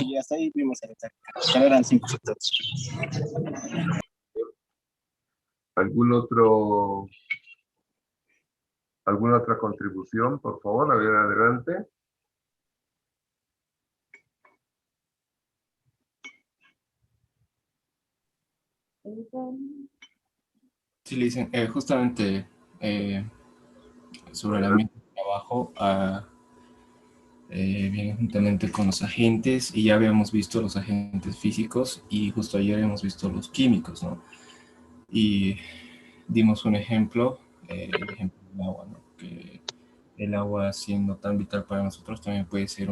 Y hasta ahí vimos el ataque. Solo eran 5 factores. ¿Alguna otra contribución, por favor? A ver, adelante. Sí, le dicen, justamente sobre el ambiente de trabajo, viene juntamente con los agentes, y ya habíamos visto los agentes físicos, y justo ayer habíamos visto los químicos, ¿no? Y dimos un ejemplo, el ejemplo del agua, ¿no? Que el agua, siendo tan vital para nosotros, también puede ser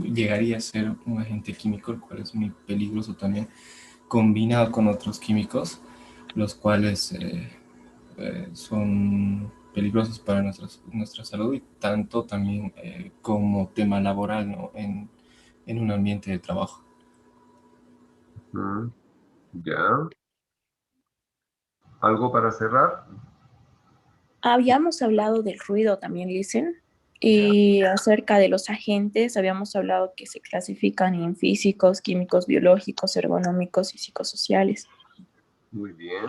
llegaría a ser un agente químico, el cual es muy peligroso también, combinado con otros químicos, los cuales son peligrosos para nuestra salud, y tanto también como tema laboral, ¿no? En un ambiente de trabajo. Ya. ¿Algo para cerrar? Habíamos hablado del ruido también, Listen, y acerca de los agentes, habíamos hablado que se clasifican en físicos, químicos, biológicos, ergonómicos y psicosociales. Muy bien,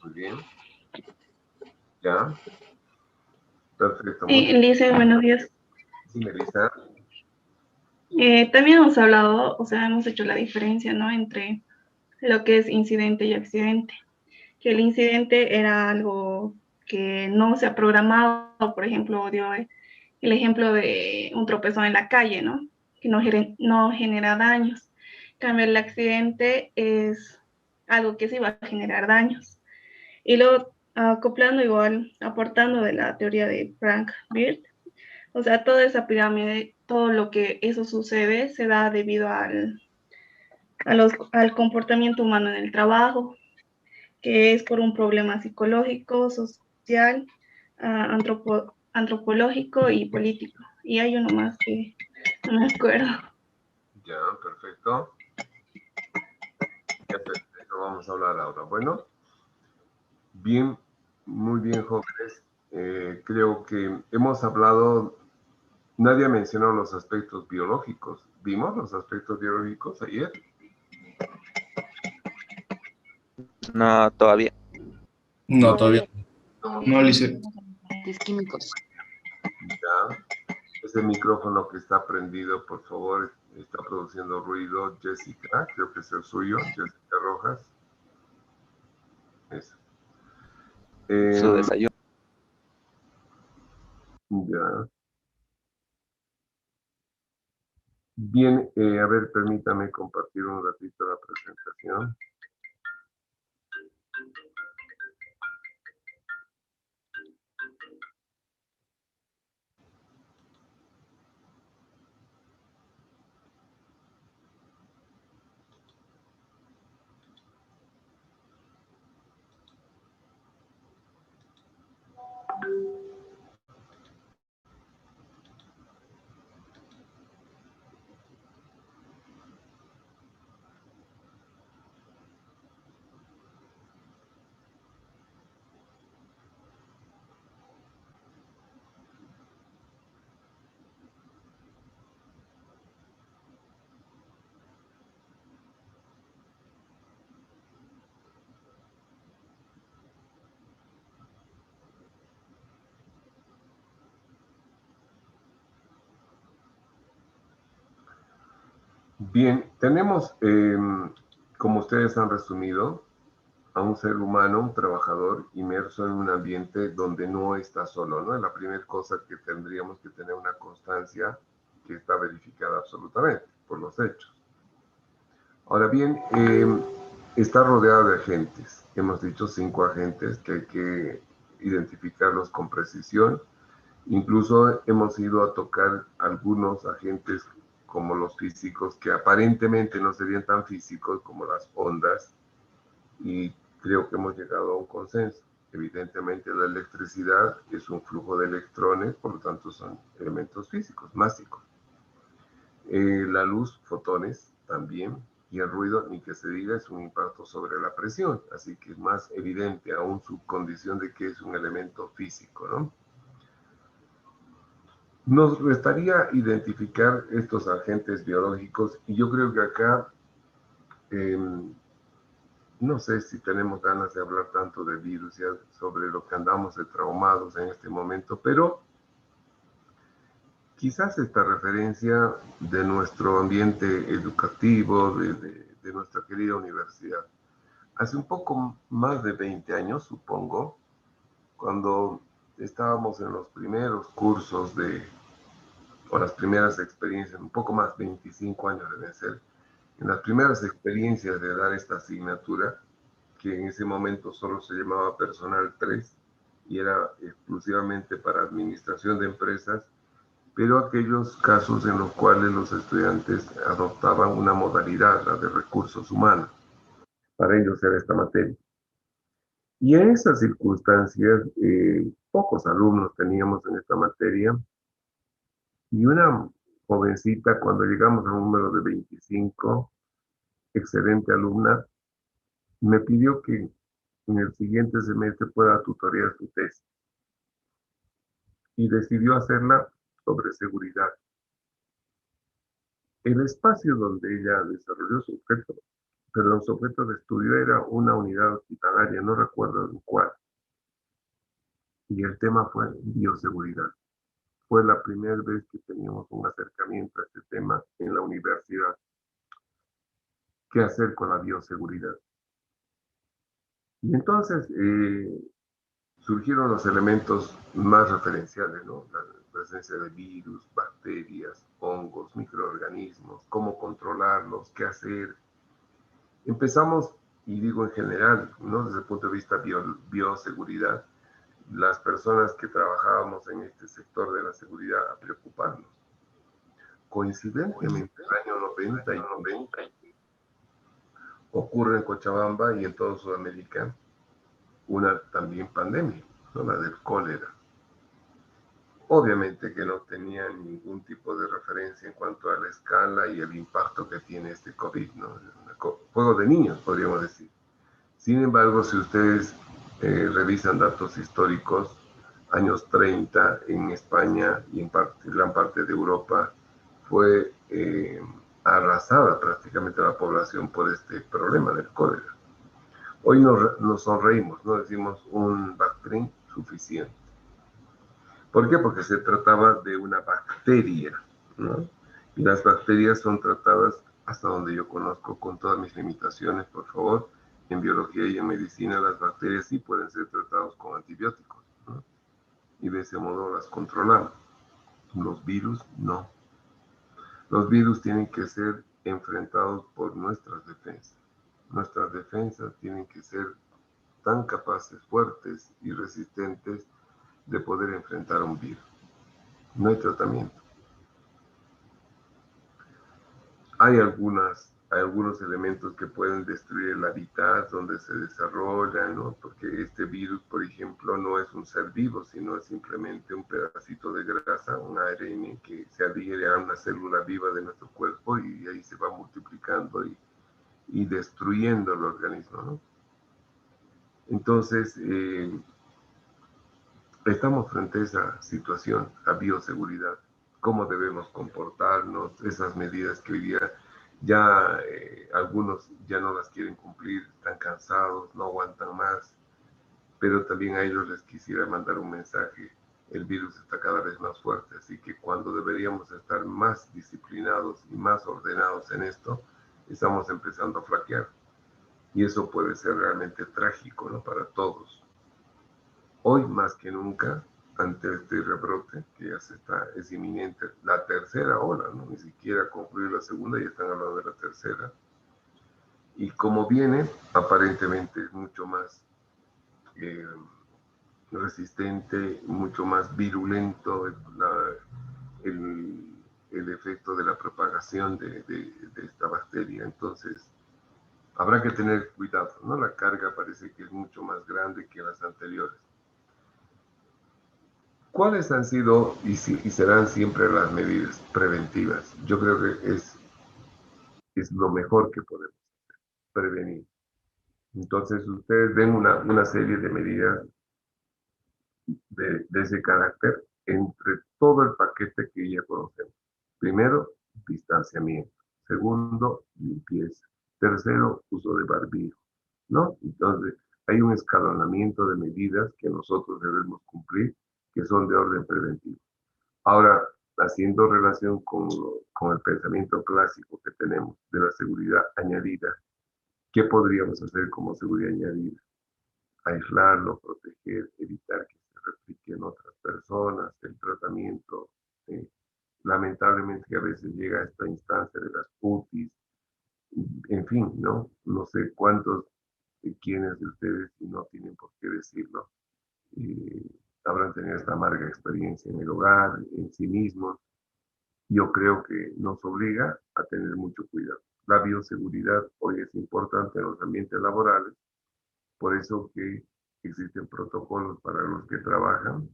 muy bien. Ya. Perfecto, muy bien. Lisa, buenos días. Sí, Melissa. También hemos hablado, o sea, hemos hecho la diferencia, ¿no? Entre lo que es incidente y accidente. Que el incidente era algo que no se ha programado, por ejemplo, dio el ejemplo de un tropezón en la calle, ¿no? Que no genera daños. En cambio, el accidente es algo que sí va a generar daños. Y luego, acoplando igual, aportando de la teoría de Frank Bird, o sea, toda esa pirámide, todo lo que eso sucede se da debido al comportamiento humano en el trabajo, que es por un problema psicológico, social, antropológico y político. Y hay uno más que no me acuerdo. Ya, perfecto. Ya, perfecto, vamos a hablar ahora. Bueno, bien, muy bien, jóvenes. Creo que hemos hablado, nadie mencionó los aspectos biológicos. ¿Vimos los aspectos biológicos ayer? No, todavía. No, todavía. No, Lice. Químicos. Ya. Ese micrófono que está prendido, por favor, está produciendo ruido. Jessica, creo que es el suyo. Jessica Rojas. Eso. Su desayuno. Ya. Bien, a ver, permítame compartir un ratito la presentación. Bien, tenemos, como ustedes han resumido, a un ser humano, un trabajador inmerso en un ambiente donde no está solo, ¿no? Es la primera cosa que tendríamos que tener una constancia que está verificada absolutamente por los hechos. Ahora bien, está rodeado de agentes. Hemos dicho 5 agentes que hay que identificarlos con precisión. Incluso hemos ido a tocar algunos agentes como los físicos, que aparentemente no serían tan físicos como las ondas, y creo que hemos llegado a un consenso. Evidentemente la electricidad es un flujo de electrones, por lo tanto son elementos físicos, másicos. La luz, fotones también, y el ruido, ni que se diga, es un impacto sobre la presión, así que es más evidente aún su condición de que es un elemento físico, ¿no? Nos restaría identificar estos agentes biológicos y yo creo que acá, no sé si tenemos ganas de hablar tanto de virus, ya sobre lo que andamos de traumados en este momento, pero quizás esta referencia de nuestro ambiente educativo, de nuestra querida universidad. Hace un poco más de 20 años, supongo, cuando estábamos en los primeros cursos o las primeras experiencias, un poco más, 25 años deben ser, en las primeras experiencias de dar esta asignatura, que en ese momento solo se llamaba Personal 3 y era exclusivamente para administración de empresas, pero aquellos casos en los cuales los estudiantes adoptaban una modalidad, la de recursos humanos. Para ellos era esta materia. Y en esas circunstancias, pocos alumnos teníamos en esta materia, y una jovencita, cuando llegamos a un número de 25, excelente alumna, me pidió que en el siguiente semestre pueda tutorear su tesis. Y decidió hacerla sobre seguridad. El espacio donde ella desarrolló su objeto de estudio era una unidad hospitalaria, no recuerdo en cuál. Y el tema fue bioseguridad. Fue la primera vez que teníamos un acercamiento a este tema en la universidad. ¿Qué hacer con la bioseguridad? Y entonces surgieron los elementos más referenciales, ¿no? La presencia de virus, bacterias, hongos, microorganismos, cómo controlarlos, qué hacer. Empezamos, y digo en general, ¿no? Desde el punto de vista bioseguridad, las personas que trabajábamos en este sector de la seguridad a preocuparnos. Coincidentemente, el año 90 y 90 ocurre en Cochabamba y en toda Sudamérica una también pandemia, ¿no? La del cólera. Obviamente que no tenía ningún tipo de referencia en cuanto a la escala y el impacto que tiene este COVID, ¿no? Juego de niños, podríamos decir. Sin embargo, si ustedes revisan datos históricos, años 30 en España y en gran parte de Europa, fue arrasada prácticamente la población por este problema del cólera. Hoy nos sonreímos, no decimos un Bactrim suficiente. ¿Por qué? Porque se trataba de una bacteria, ¿no? Y las bacterias son tratadas, hasta donde yo conozco, con todas mis limitaciones, por favor. En biología y en medicina las bacterias sí pueden ser tratadas con antibióticos, ¿no? Y de ese modo las controlamos. Los virus, no. Los virus tienen que ser enfrentados por nuestras defensas. Nuestras defensas tienen que ser tan capaces, fuertes y resistentes de poder enfrentar un virus. No hay tratamiento. Hay algunos elementos que pueden destruir el hábitat donde se desarrollan, ¿no? Porque este virus, por ejemplo, no es un ser vivo, sino es simplemente un pedacito de grasa, un ARN que se adhiere a una célula viva de nuestro cuerpo y ahí se va multiplicando y destruyendo el organismo, ¿no? Entonces, estamos frente a esa situación, a bioseguridad, cómo debemos comportarnos, esas medidas que hoy día ya algunos ya no las quieren cumplir, están cansados, no aguantan más, pero también a ellos les quisiera mandar un mensaje. El virus está cada vez más fuerte, así que cuando deberíamos estar más disciplinados y más ordenados en esto, estamos empezando a flaquear. Y eso puede ser realmente trágico, ¿no? Para todos. Hoy más que nunca, ante este rebrote, que ya es inminente, la tercera ola, ¿no? Ni siquiera concluir la segunda, ya están hablando de la tercera. Y como viene, aparentemente es mucho más resistente, mucho más virulento el efecto de la propagación de esta bacteria. Entonces, habrá que tener cuidado, ¿no? La carga parece que es mucho más grande que las anteriores. ¿Cuáles han sido y serán siempre las medidas preventivas? Yo creo que es lo mejor que podemos prevenir. Entonces, ustedes ven una serie de medidas de ese carácter entre todo el paquete que ya conocemos. Primero, distanciamiento. Segundo, limpieza. Tercero, uso de barbijo, ¿no? Entonces, hay un escalonamiento de medidas que nosotros debemos cumplir, que son de orden preventivo. Ahora, haciendo relación con el pensamiento clásico que tenemos de la seguridad añadida, ¿qué podríamos hacer como seguridad añadida? Aislarlo, proteger, evitar que se replique en otras personas, el tratamiento, lamentablemente que a veces llega a esta instancia de las UTIs, en fin, ¿no? No sé cuántos, quiénes de ustedes, y no tienen por qué decirlo, habrán tenido esta amarga experiencia en el hogar, en sí mismos. Yo creo que nos obliga a tener mucho cuidado. La bioseguridad hoy es importante en los ambientes laborales, por eso que existen protocolos para los que trabajan,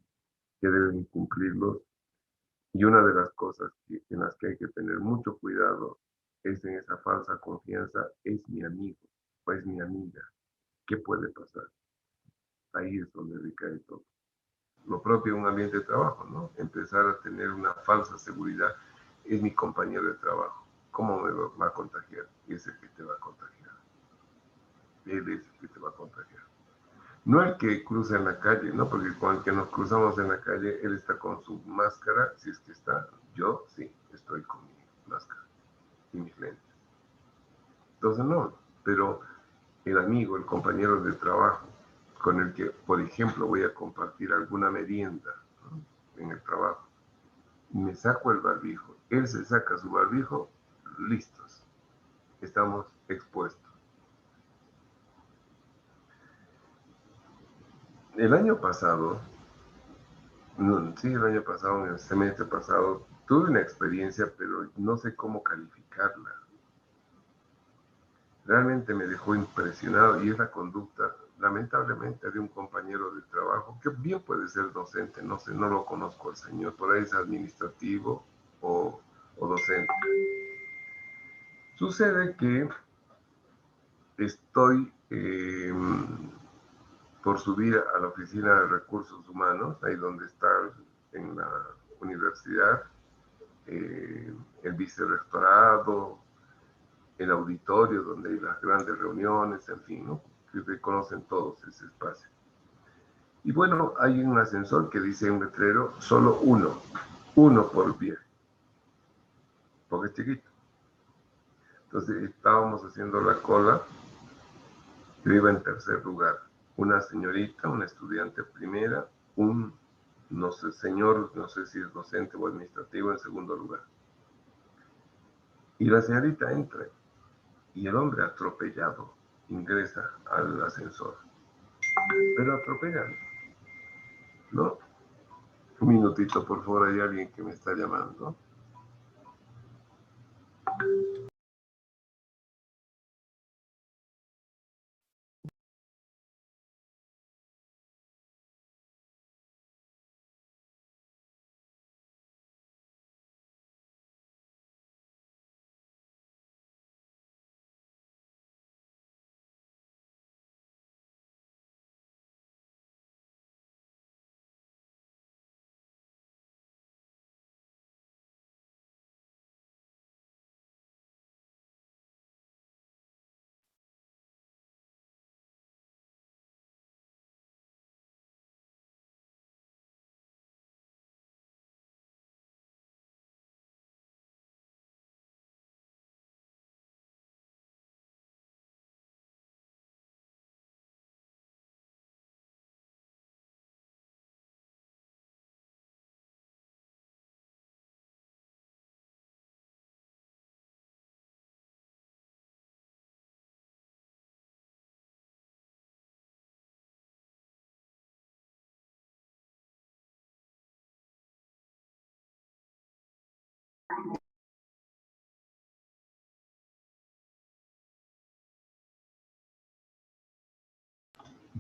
que deben cumplirlos. Y una de las cosas en las que hay que tener mucho cuidado es en esa falsa confianza, es mi amigo o es mi amiga. ¿Qué puede pasar? Ahí es donde recae todo. Lo propio en un ambiente de trabajo, ¿no? Empezar a tener una falsa seguridad. Es mi compañero de trabajo. ¿Cómo me va a contagiar? Es el que te va a contagiar. Él es el que te va a contagiar. No el que cruza en la calle, ¿no? Porque con el que nos cruzamos en la calle, él está con su máscara, si es que está. Yo, sí, estoy con mi máscara y mis lentes. Entonces, no. Pero el amigo, el compañero de trabajo, con el que, por ejemplo, voy a compartir alguna merienda, ¿no? En el trabajo, me saco el barbijo, él se saca su barbijo, listos, estamos expuestos. El año pasado, el año pasado, en el semestre pasado, tuve una experiencia, pero no sé cómo calificarla. Realmente me dejó impresionado y es la conducta, lamentablemente, de un compañero de trabajo que bien puede ser docente, no sé, no lo conozco al señor, por ahí es administrativo o docente. Sucede que estoy por subir a la oficina de recursos humanos, ahí donde está en la universidad, el vicerrectorado, el auditorio donde hay las grandes reuniones, en fin, ¿no? Que conocen todos ese espacio. Y bueno, hay un ascensor que dice un letrero, solo uno por pie, porque es chiquito. Entonces estábamos haciendo la cola, yo iba en tercer lugar, una señorita, una estudiante primera, un, no sé, señor, no sé si es docente o administrativo en segundo lugar. Y la señorita entra y el hombre atropellado ingresa al ascensor. Pero atropellado, ¿no? Un minutito, por favor, hay alguien que me está llamando.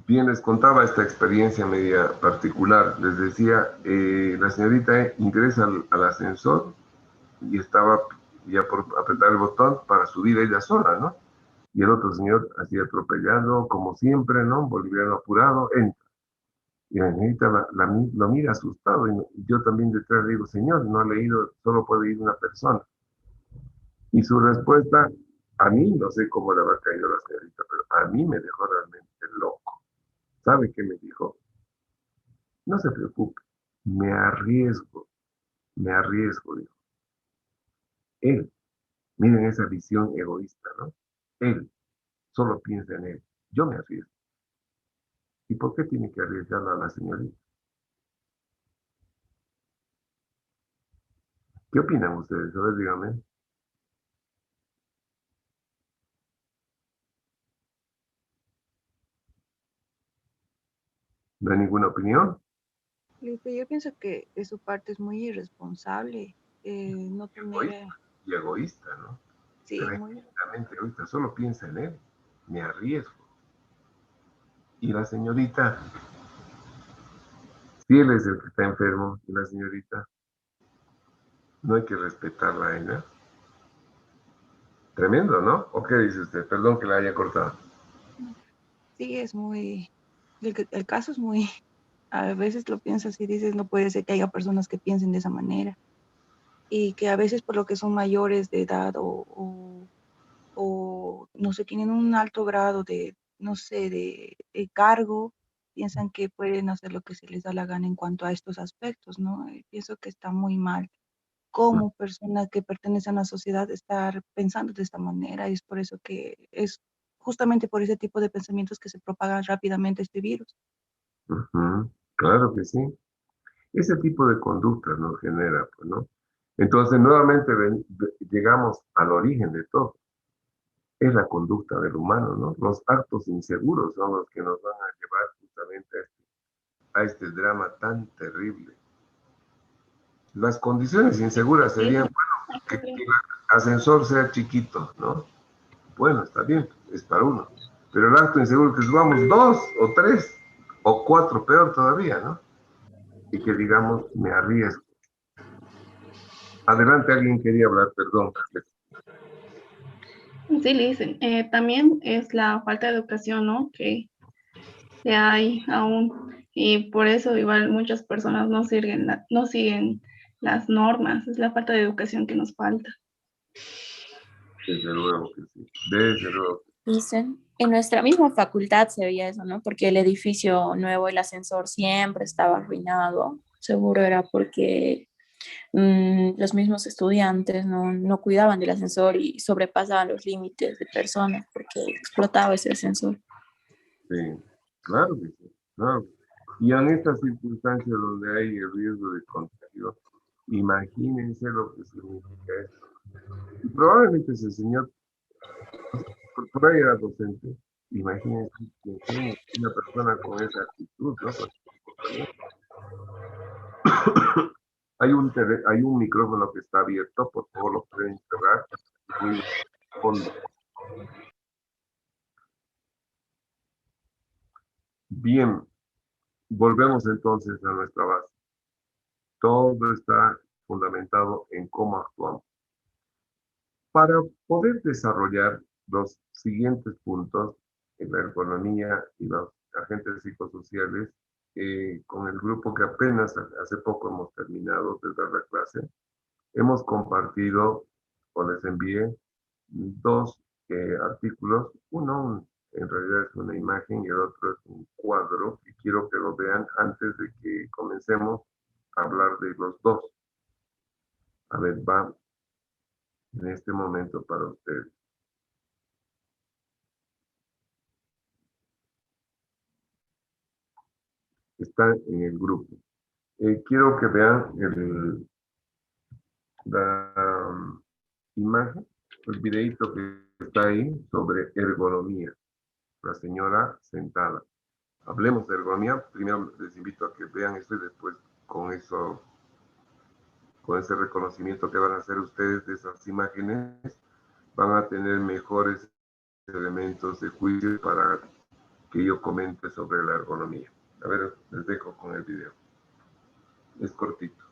Bien, les contaba esta experiencia media particular. Les decía, la señorita ingresa al ascensor y estaba ya por apretar el botón para subir ella sola, ¿no? Y el otro señor así atropellado, como siempre, ¿no? Boliviano apurado, entra. Y la señorita lo mira asustado y yo también detrás le digo, señor, no ha leído, solo puede ir una persona. Y su respuesta, a mí no sé cómo le habrá caído la señorita, pero a mí me dejó realmente loco. ¿Sabe qué me dijo? No se preocupe, me arriesgo, dijo. Él, miren esa visión egoísta, ¿no? Él solo piensa en él, yo me arriesgo. ¿Y por qué tiene que arriesgarla a la señorita? ¿Qué opinan ustedes? A ver, díganme. ¿No hay ninguna opinión? Felipe, yo pienso que de su parte es muy irresponsable, no tener, Y egoísta, ¿no? sí, muy, Tremendamente egoísta, solo piensa en él, me arriesgo. Y la señorita, si él es el que está enfermo, y la señorita, no hay que respetarla a ella. Tremendo, ¿no? ¿O qué dice usted? Perdón que la haya cortado. sí, es muy, el caso es muy, a veces lo piensas y dices, no puede ser que haya personas que piensen de esa manera y que a veces por lo que son mayores de edad o no sé, tienen un alto grado de, no sé, de cargo, piensan que pueden hacer lo que se les da la gana en cuanto a estos aspectos, ¿no? Pienso que está muy mal como persona que pertenece a una sociedad estar pensando de esta manera y es por eso que es justamente por ese tipo de pensamientos que se propaga rápidamente este virus. Ujú, claro que sí. Ese tipo de conductas nos genera, pues, ¿no? Entonces, nuevamente llegamos al origen de todo. Es la conducta del humano, ¿no? Los actos inseguros son los que nos van a llevar justamente a este drama tan terrible. Las condiciones inseguras serían, bueno, que el ascensor sea chiquito, ¿no? Bueno, está bien, es para uno. Pero el acto inseguro que subamos 2 o 3 o 4, peor todavía, ¿no? Y que digamos, me arriesgo. Adelante, alguien quería hablar, perdón. Sí, Liz, también es la falta de educación, ¿no? Que hay aún, y por eso igual muchas personas no siguen las normas, es la falta de educación que nos falta. Desde luego que sí, desde luego. Dicen, en nuestra misma facultad se veía eso, ¿no? Porque el edificio nuevo, el ascensor siempre estaba arruinado. Seguro era porque los mismos estudiantes no cuidaban del ascensor y sobrepasaban los límites de personas porque explotaba ese ascensor. Sí, claro que sí, claro. Y en estas circunstancias donde hay el riesgo de contagio, imagínense lo que significa esto. Y probablemente ese señor, por ahí era docente, imagínense una persona con esa actitud, ¿no? Con ese comportamiento. Hay un micrófono que está abierto, por favor lo pueden cerrar. Muy fondo. Bien, volvemos entonces a nuestra base. Todo está fundamentado en cómo actuamos. Para poder desarrollar los siguientes puntos en la ergonomía y los agentes psicosociales, con el grupo que apenas hace poco hemos terminado de dar la clase, hemos compartido o les envié dos artículos. Uno en realidad es una imagen y el otro es un cuadro y quiero que lo vean antes de que comencemos a hablar de los dos. A ver, va en este momento para ustedes. Está en el grupo. Quiero que vean la imagen, el videito que está ahí sobre ergonomía. La señora sentada. Hablemos de ergonomía. Primero les invito a que vean esto y después con eso, con ese reconocimiento que van a hacer ustedes de esas imágenes, van a tener mejores elementos de juicio para que yo comente sobre la ergonomía. A ver, les dejo con el video. Es cortito.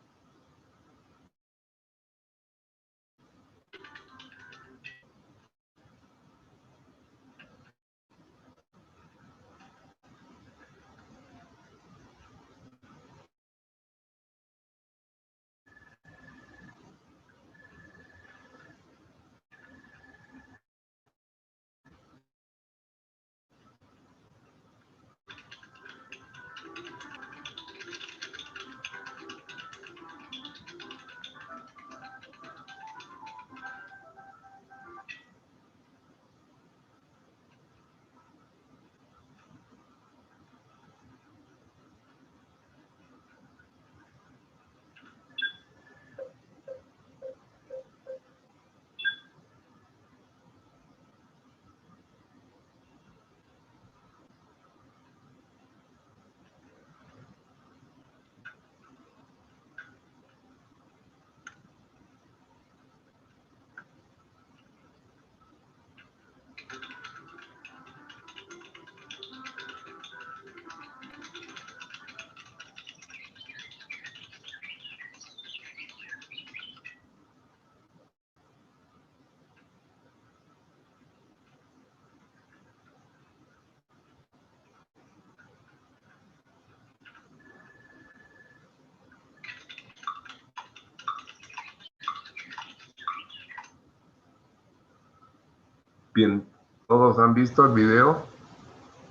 Bien, ¿todos han visto el video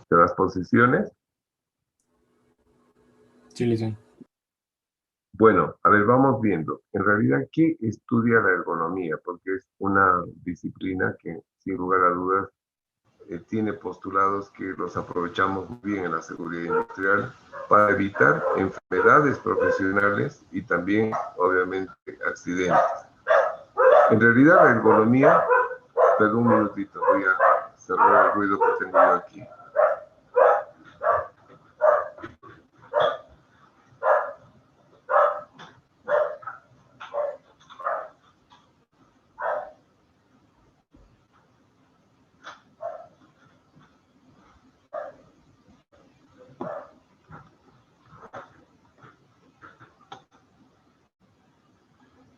de las posiciones? Sí, Licen. Bueno, a ver, vamos viendo. En realidad, ¿qué estudia la ergonomía? Porque es una disciplina que, sin lugar a dudas, tiene postulados que los aprovechamos muy bien en la seguridad industrial para evitar enfermedades profesionales y también, obviamente, accidentes. En realidad, la ergonomía, perdón un minutito, voy a cerrar el ruido que tengo yo aquí.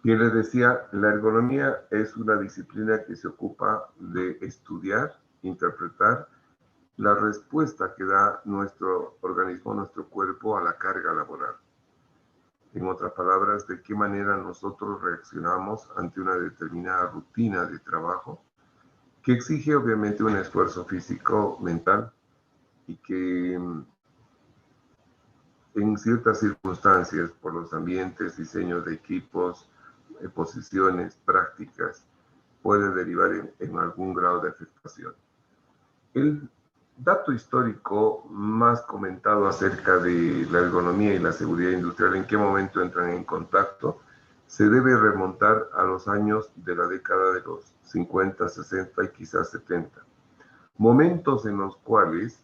Bien, les decía, la ergonomía es una disciplina que se ocupa de estudiar, interpretar la respuesta que da nuestro organismo, nuestro cuerpo a la carga laboral. En otras palabras, de qué manera nosotros reaccionamos ante una determinada rutina de trabajo que exige obviamente un esfuerzo físico, mental y que en ciertas circunstancias, por los ambientes, diseños de equipos, posiciones, prácticas, puede derivar en algún grado de afectación. El dato histórico más comentado acerca de la ergonomía y la seguridad industrial, en qué momento entran en contacto, se debe remontar a los años de la década de los 50, 60 y quizás 70. Momentos en los cuales,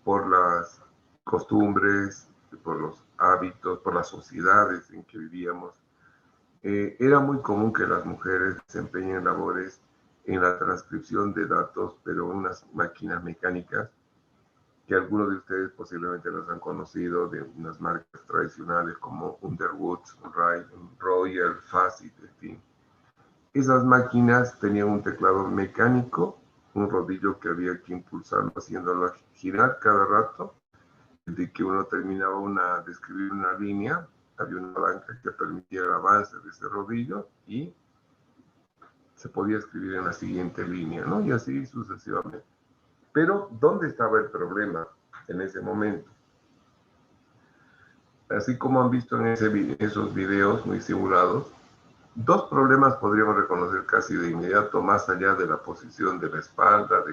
por las costumbres, por los hábitos, por las sociedades en que vivíamos, era muy común que las mujeres desempeñen labores en la transcripción de datos, pero unas máquinas mecánicas que algunos de ustedes posiblemente las han conocido, de unas marcas tradicionales como Underwoods, Royal, Facit, en fin. Esas máquinas tenían un teclado mecánico, un rodillo que había que impulsarlo, haciéndolo girar cada rato. De que uno terminaba de escribir una línea, había una palanca que permitía el avance de ese rodillo y se podía escribir en la siguiente línea, ¿no? Y así sucesivamente. Pero, ¿dónde estaba el problema en ese momento? Así como han visto en esos videos muy simulados, dos problemas podríamos reconocer casi de inmediato, más allá de la posición de la espalda,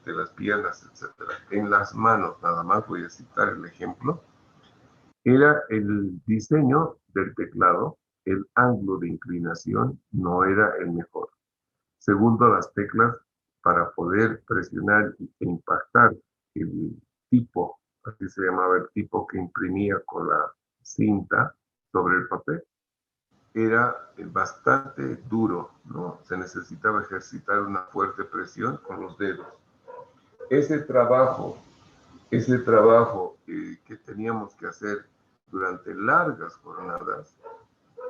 de las piernas, etc. En las manos, nada más voy a citar el ejemplo, era el diseño del teclado, el ángulo de inclinación no era el mejor. Segundo, las teclas para poder presionar e impactar el tipo, así se llamaba el tipo que imprimía con la cinta sobre el papel, era bastante duro, ¿no? Se necesitaba ejercitar una fuerte presión con los dedos. Ese trabajo que teníamos que hacer durante largas jornadas,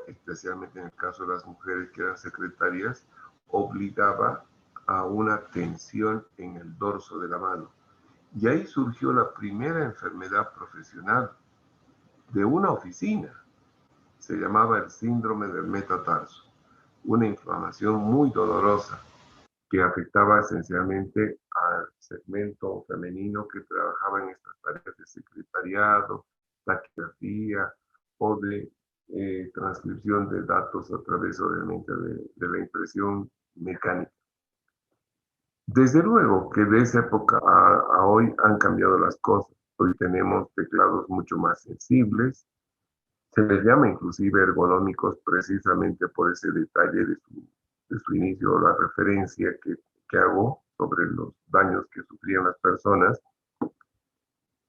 especialmente en el caso de las mujeres que eran secretarias, obligaba a una tensión en el dorso de la mano. Y ahí surgió la primera enfermedad profesional de una oficina. Se llamaba el síndrome del metatarso, una inflamación muy dolorosa que afectaba esencialmente al segmento femenino que trabajaba en estas tareas de secretariado, taquigrafía o de transcripción de datos a través, obviamente, de la impresión mecánica. Desde luego que de esa época a hoy han cambiado las cosas. Hoy tenemos teclados mucho más sensibles. Se les llama inclusive ergonómicos precisamente por ese detalle de su inicio, la referencia que hago sobre los daños que sufrían las personas.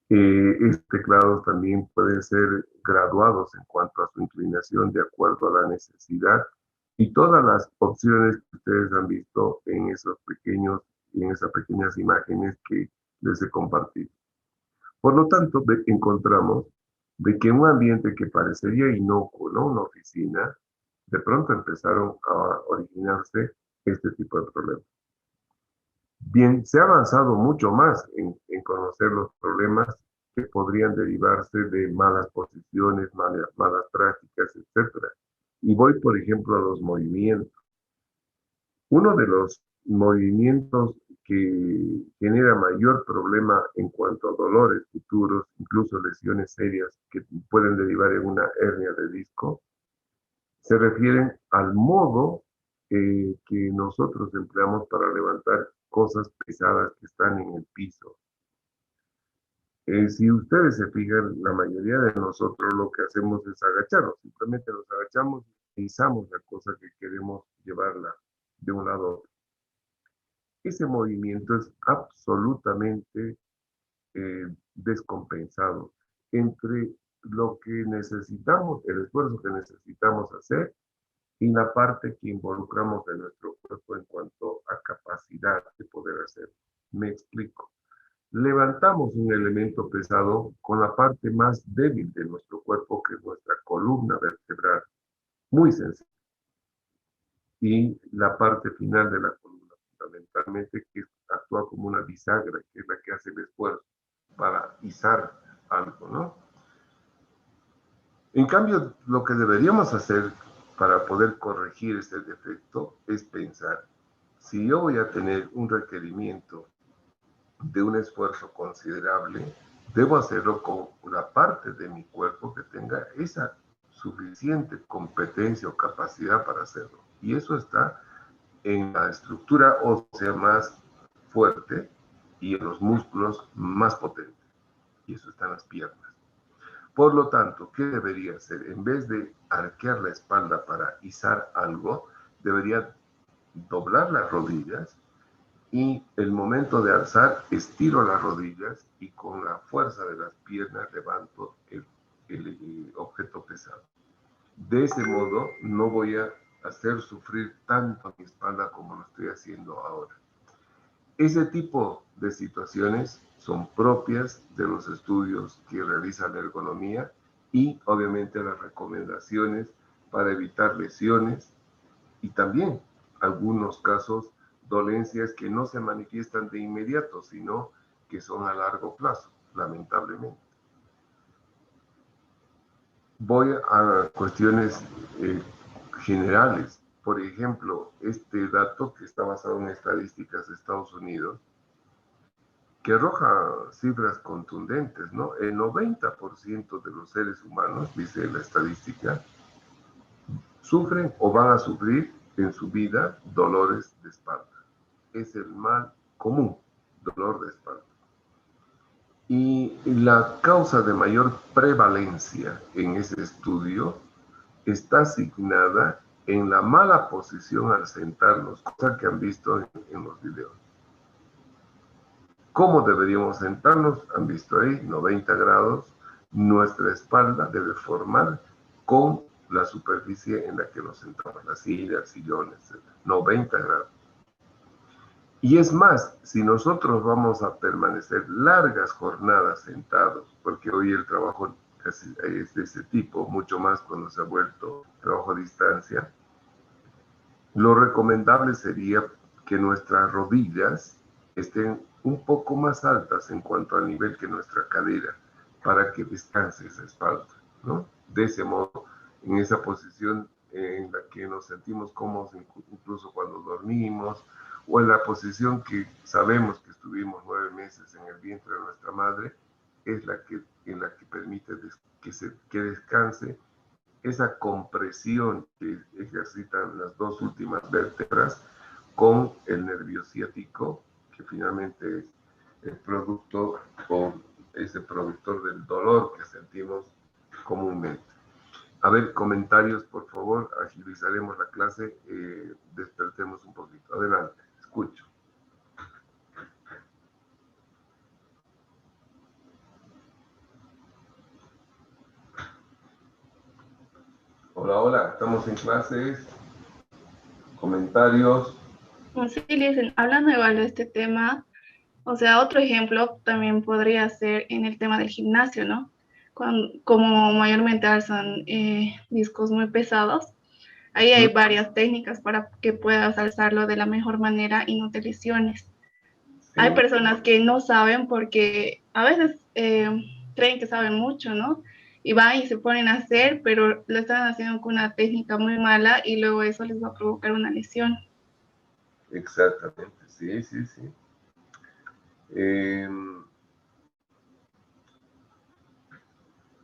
Estos teclados también pueden ser graduados en cuanto a su inclinación de acuerdo a la necesidad y todas las opciones que ustedes han visto en esas pequeñas imágenes que les he compartido. Por lo tanto, encontramos de que en un ambiente que parecería inocuo, ¿no? Una oficina, de pronto empezaron a originarse este tipo de problemas. Bien, se ha avanzado mucho más en conocer los problemas que podrían derivarse de malas posiciones, malas prácticas, etc. Y voy, por ejemplo, a los movimientos. Uno de los movimientos que generan mayor problema en cuanto a dolores futuros, incluso lesiones serias que pueden derivar en una hernia de disco, se refieren al modo que nosotros empleamos para levantar cosas pesadas que están en el piso. Si ustedes se fijan, la mayoría de nosotros lo que hacemos es agacharnos, simplemente nos agachamos y izamos la cosa que queremos llevarla de un lado a otro. Ese movimiento es absolutamente descompensado entre lo que necesitamos, el esfuerzo que necesitamos hacer y la parte que involucramos de nuestro cuerpo en cuanto a capacidad de poder hacer. Me explico. Levantamos un elemento pesado con la parte más débil de nuestro cuerpo, que es nuestra columna vertebral, muy sencilla. Y la parte final de la columna, fundamentalmente, que actúa como una bisagra, que es la que hace el esfuerzo para izar algo, ¿no? En cambio, lo que deberíamos hacer para poder corregir este defecto es pensar, si yo voy a tener un requerimiento de un esfuerzo considerable, debo hacerlo con la parte de mi cuerpo que tenga esa suficiente competencia o capacidad para hacerlo. Y eso está en la estructura ósea más fuerte y en los músculos más potentes. Y eso está en las piernas. Por lo tanto, ¿qué debería hacer? En vez de arquear la espalda para izar algo, debería doblar las rodillas y el momento de alzar, estiro las rodillas y con la fuerza de las piernas levanto el objeto pesado. De ese modo, no voy a hacer sufrir tanto a mi espalda como lo estoy haciendo ahora. Ese tipo de situaciones son propias de los estudios que realiza la ergonomía y obviamente las recomendaciones para evitar lesiones y también algunos casos dolencias que no se manifiestan de inmediato, sino que son a largo plazo, lamentablemente. Voy a cuestiones generales. Por ejemplo, este dato que está basado en estadísticas de Estados Unidos, que arroja cifras contundentes, ¿no? El 90% de los seres humanos, dice la estadística, sufren o van a sufrir en su vida dolores de espalda. Es el mal común, dolor de espalda. Y la causa de mayor prevalencia en ese estudio está asignada en la mala posición al sentarnos, cosa que han visto en los videos. ¿Cómo deberíamos sentarnos? Han visto ahí, 90 grados. Nuestra espalda debe formar con la superficie en la que nos sentamos, la silla, el sillón, etc. 90 grados. Y es más, si nosotros vamos a permanecer largas jornadas sentados, porque hoy el trabajo es de ese tipo, mucho más cuando se ha vuelto trabajo a distancia, lo recomendable sería que nuestras rodillas estén un poco más altas en cuanto al nivel que nuestra cadera, para que descanse esa espalda, ¿no? De ese modo, en esa posición en la que nos sentimos cómodos, incluso cuando dormimos, o en la posición que sabemos que estuvimos 9 meses en el vientre de nuestra madre, es en la que permite que descanse esa compresión que ejercitan las dos últimas vértebras con el nervio ciático, que finalmente es el producto o es el productor del dolor que sentimos comúnmente. A ver, comentarios, por favor, agilizaremos la clase, despertemos un poquito. Adelante, escucho. Hola, hola, estamos en clases. Comentarios. Sí, dicen, hablando igual de este tema, o sea, otro ejemplo también podría ser en el tema del gimnasio, ¿no? Como mayormente alzan discos muy pesados, ahí hay varias técnicas para que puedas alzarlo de la mejor manera y no te lesiones. Sí. Hay personas que no saben porque a veces creen que saben mucho, ¿no? Y van y se ponen a hacer, pero lo están haciendo con una técnica muy mala y luego eso les va a provocar una lesión. Exactamente, sí, sí, sí. En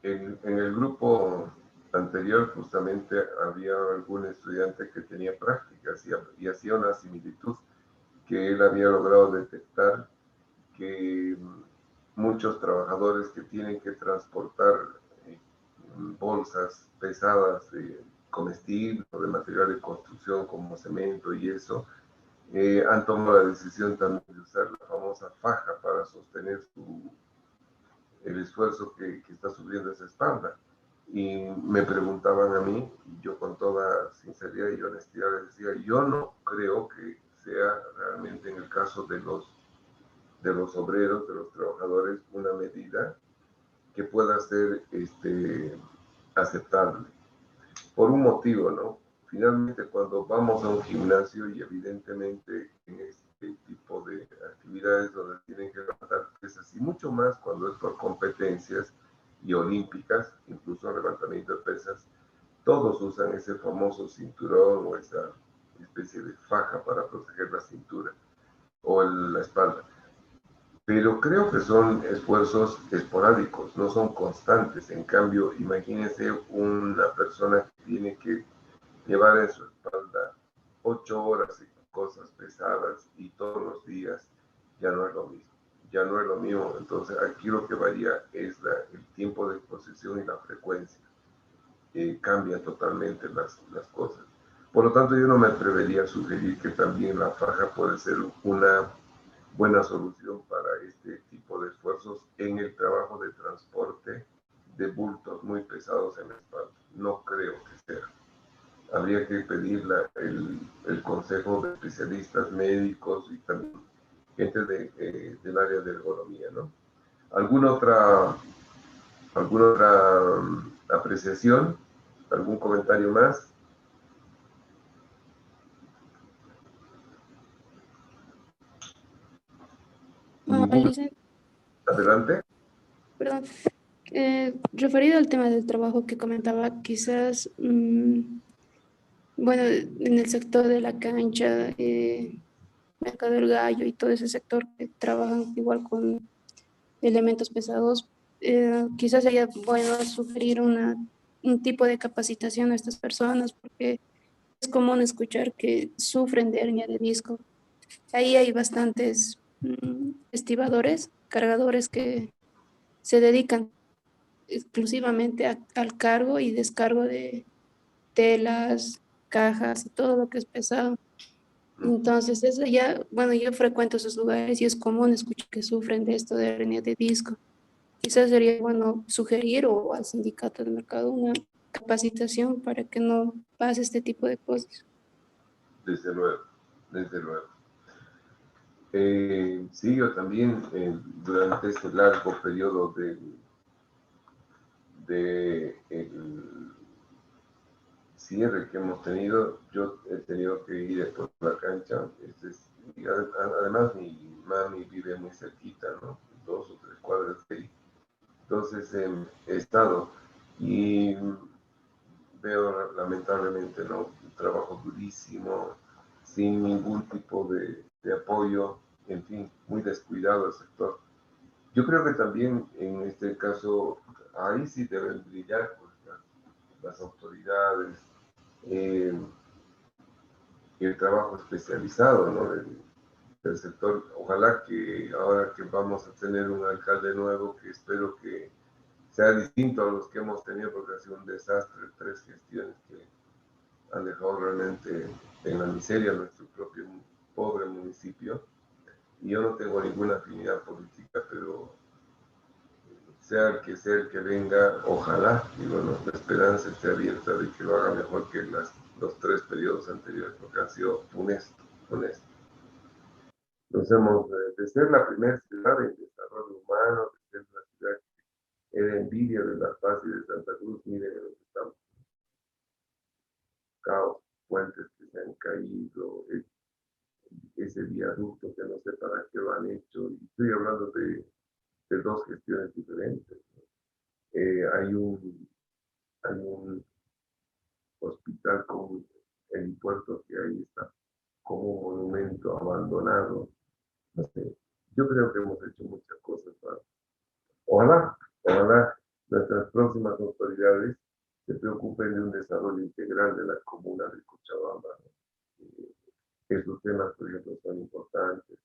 el grupo anterior justamente había algún estudiante que tenía prácticas y hacía una similitud que él había logrado detectar que muchos trabajadores que tienen que transportar eh, bolsas pesadas de comestibles o de material de construcción como cemento y eso, han tomado la decisión también de usar la famosa faja para sostener el esfuerzo que está subiendo esa espalda. Y me preguntaban a mí, y yo con toda sinceridad y honestidad les decía, yo no creo que sea realmente en el caso de los obreros, de los trabajadores, una medida que pueda ser aceptable. Por un motivo, ¿no? Finalmente, cuando vamos a un gimnasio y evidentemente en este tipo de actividades donde tienen que levantar pesas y mucho más cuando es por competencias y olímpicas, incluso levantamiento de pesas, todos usan ese famoso cinturón o esa especie de faja para proteger la cintura o la espalda. Pero creo que son esfuerzos esporádicos, no son constantes. En cambio, imagínense una persona que tiene que llevar en su espalda 8 horas y cosas pesadas y todos los días, ya no es lo mismo. Ya no es lo mismo. Entonces, aquí lo que varía es el tiempo de exposición y la frecuencia. Cambia totalmente las cosas. Por lo tanto, yo no me atrevería a sugerir que también la faja puede ser una buena solución para este tipo de esfuerzos en el trabajo de transporte de bultos muy pesados en la espalda. No creo que sea. Habría que pedir el consejo de especialistas médicos y también gente del área de ergonomía, ¿no? ¿Alguna otra apreciación? ¿Algún comentario más? ¿Ningún? Licen, Adelante. perdón. Referido al tema del trabajo que comentaba, quizás, bueno, en el sector de la cancha, Mercado del Gallo y todo ese sector que trabajan igual con elementos pesados, quizás sería bueno sugerir un tipo de capacitación a estas personas porque es común escuchar que sufren de hernia de disco. Ahí hay bastantes estibadores, cargadores que se dedican exclusivamente al cargo y descargo de telas, cajas y todo lo que es pesado. Entonces, eso ya, bueno, yo frecuento esos lugares y es común escuchar que sufren de esto de hernia de disco. Quizás sería bueno sugerir o al sindicato de mercado una capacitación para que no pase este tipo de cosas. Desde luego, desde luego. Sí, yo también durante este largo periodo de el cierre que hemos tenido, yo he tenido que ir por la cancha. Y además mi mami vive muy cerquita, ¿no? 2 o 3 cuadras de ahí. Entonces he estado y veo lamentablemente, ¿no? Un trabajo durísimo, sin ningún tipo de apoyo, en fin, muy descuidado el sector. Yo creo que también en este caso, ahí sí deben brillar pues, las autoridades, eh, el trabajo especializado, ¿no? Del sector. Ojalá que ahora que vamos a tener un alcalde nuevo, que espero que sea distinto a los que hemos tenido, porque ha sido un desastre, 3 gestiones que han dejado realmente en la miseria nuestro propio pobre municipio. Y yo no tengo ninguna afinidad política, pero sea el que venga, ojalá, y bueno, la esperanza esté abierta de que lo haga mejor que los 3 periodos anteriores, porque han sido funestos, funestos. Nos hemos, de ser la primera ciudad en desarrollo humano, de ser la ciudad que era envidia de La Paz y de Santa Cruz, miren en lo que estamos. Caos, puentes que se han caído, ese viaducto que no sé para qué lo han hecho, y estoy hablando de 2 gestiones diferentes. Hay un hospital con el puerto que ahí está como un monumento acondicionado, no sé. Yo creo que hemos hecho muchas cosas. Ojalá nuestras próximas autoridades se preocupen de un desarrollo integral de la comuna de Cochabamba, ¿no? Esos temas, por ejemplo, son importantes.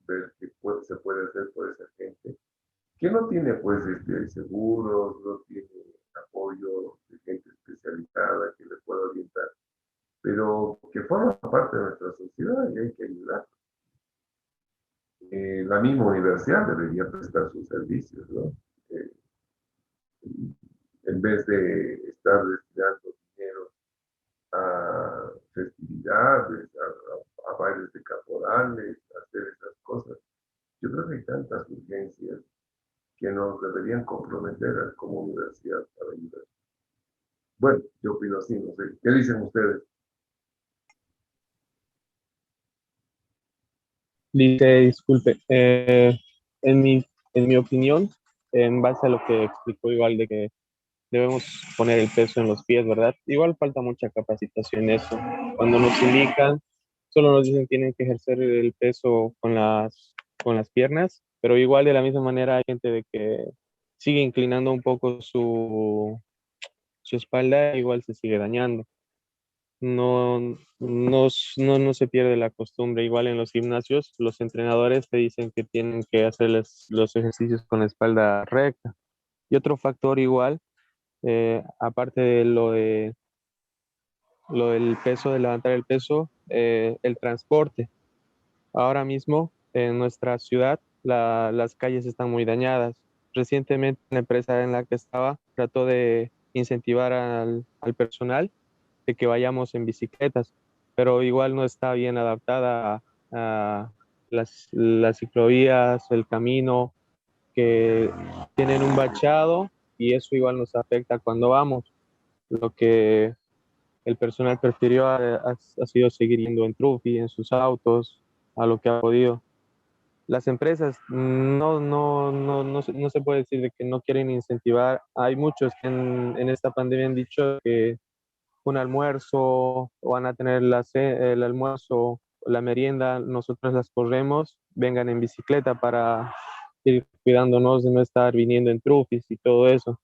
Ver qué se puede hacer por esa gente que no tiene, pues, seguros, no tiene apoyo de gente especializada que le pueda orientar, pero que forma parte de nuestra sociedad y hay que ayudar. La misma universidad debería prestar sus servicios, ¿no? En vez de estar destinando dinero a festividades, a bailes de caporales, a hacer esas cosas. Yo creo que hay tantas urgencias que nos deberían comprometer como universidad para ayudar. Bueno, yo opino así, no sé. ¿Qué dicen ustedes? Dice, disculpe, en mi opinión, en base a lo que explicó igual de que debemos poner el peso en los pies, ¿verdad? Igual falta mucha capacitación en eso. Cuando nos indican, solo nos dicen tienen que ejercer el peso con las piernas, pero igual de la misma manera hay gente de que sigue inclinando un poco su espalda, igual se sigue dañando. No se pierde la costumbre. Igual en los gimnasios, los entrenadores te dicen que tienen que hacer los ejercicios con la espalda recta. Y otro factor igual, aparte de lo del peso, de levantar el peso, el transporte. Ahora mismo en nuestra ciudad las calles están muy dañadas. Recientemente la empresa en la que estaba trató de incentivar al personal de que vayamos en bicicletas, pero igual no está bien adaptada a las ciclovías, el camino, que tienen un bachado y eso igual nos afecta cuando vamos. Lo que el personal prefirió ha sido seguir yendo en Trufi, en sus autos, a lo que ha podido. Las empresas no se puede decir de que no quieren incentivar. Hay muchos que en esta pandemia han dicho que un almuerzo, o van a tener el almuerzo, la merienda, nosotros las corremos, vengan en bicicleta para ir cuidándonos de no estar viniendo en trufis y todo eso.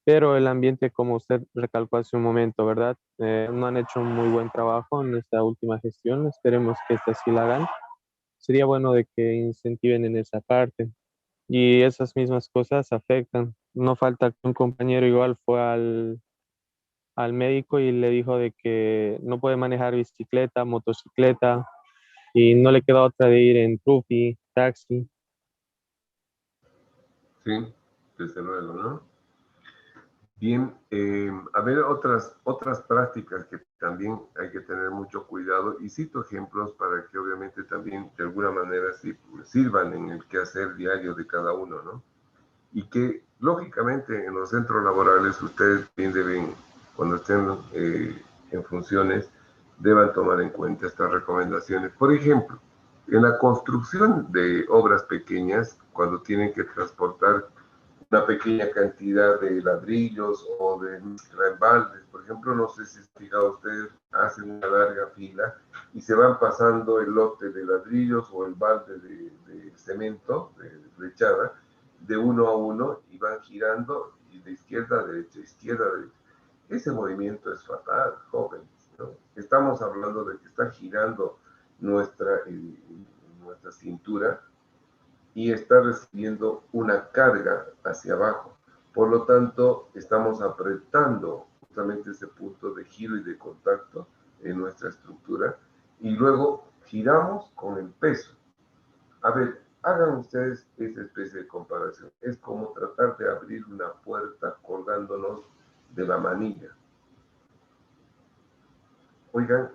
Pero el ambiente, como usted recalcó hace un momento, ¿verdad? No han hecho un muy buen trabajo en esta última gestión, esperemos que esta sí la hagan. Sería bueno de que incentiven en esa parte. Y esas mismas cosas afectan. No falta que un compañero igual fue al médico y le dijo de que no puede manejar bicicleta, motocicleta y no le queda otra de ir en trufi, taxi. Sí, desde luego, ¿no? Bien, a ver, otras prácticas que también hay que tener mucho cuidado, y cito ejemplos para que obviamente también de alguna manera sirvan en el quehacer diario de cada uno, ¿no? Y que lógicamente en los centros laborales ustedes bien deben, cuando estén en funciones, deban tomar en cuenta estas recomendaciones. Por ejemplo, en la construcción de obras pequeñas, cuando tienen que transportar una pequeña cantidad de ladrillos o de baldes, por ejemplo, no sé si se fijado ustedes, hacen una larga fila y se van pasando el lote de ladrillos o el balde de cemento, de flechada, de uno a uno y van girando y de izquierda a derecha, izquierda a derecha. Ese movimiento es fatal, jóvenes, ¿no? Estamos hablando de que está girando nuestra cintura y está recibiendo una carga hacia abajo. Por lo tanto, estamos apretando justamente ese punto de giro y de contacto en nuestra estructura y luego giramos con el peso. A ver, hagan ustedes esa especie de comparación. Es como tratar de abrir una puerta colgándonos de la manilla. Oigan,